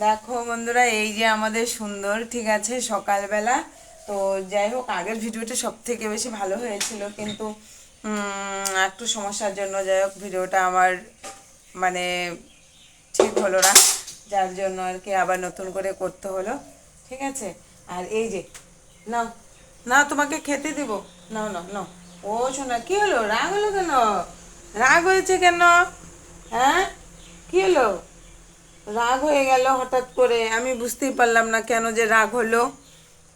দেখো বন্ধুরা, এই যে আমাদের সুন্দর, ঠিক আছে, সকালবেলা। তো যাই হোক, আগের ভিডিওটা সব থেকে বেশি ভালো হয়েছিল, কিন্তু একটু সমস্যার জন্য যাই হোক ভিডিওটা আমার মানে ঠিক হলো না, যার জন্য আর কি আবার নতুন করে করতে হলো। ঠিক আছে। আর এই যে নাও, না তোমাকে খেতে দিব। নাও নাও নাও। ও শোনা, কি হলো? রাগ হলো কেন? রাগ হয়েছে কেন? হ্যাঁ, কি হলো? রাগ হয়ে গেল হঠাৎ করে, আমি বুঝতেই পারলাম না কেন যে রাগ হলো।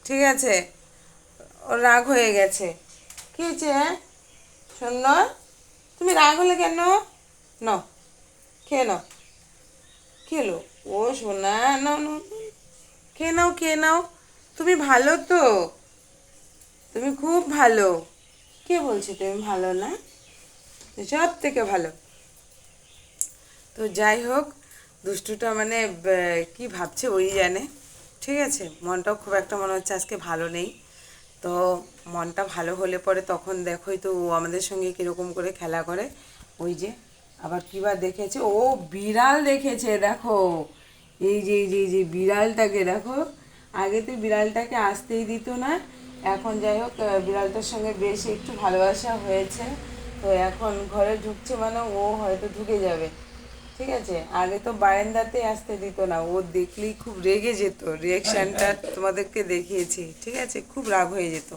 ঠিক আছে, ও রাগ হয়ে গেছে। কি হয়েছে? হ্যাঁ সুন্দর, তুমি রাগ হলে কেন? নাও, খেয়ে নাও। কি হলো? ও সোনা, নাও নাও, খেয়ে নাও, খেয়ে নাও। তুমি ভালো তো, তুমি খুব ভালো। কে বলছে তুমি ভালো না? তুমি সব থেকে ভালো। তো যাই হোক, দুষ্টুটা মানে কি ভাবছে ওই জানে। ঠিক আছে, মনটাও খুব একটা মনে হচ্ছে আজকে ভালো নেই। তো মনটা ভালো হলে পরে তখন দেখোই তো ও আমাদের সঙ্গে কীরকম করে খেলা করে। ওই যে আবার কিবার দেখেছে, ও বিড়াল দেখেছে, দেখো। এই যে বিড়ালটাকে দেখো। আগে তো বিড়ালটাকে আসতেই দিত না, এখন যাই হোক বিড়ালটার সঙ্গে বেশ একটু ভালোবাসা হয়েছে। তো এখন ঘরে ঢুকছে মানে ও হয়তো ঢুকে যাবে। ঠিক আছে, আগে তো বারান্দাতে আসতে দিত না, ও দেখলেই খুব রেগে যেত, রিয়াকশানটা তোমাদেরকে দেখিয়েছি। ঠিক আছে, খুব রাগ হয়ে যেত।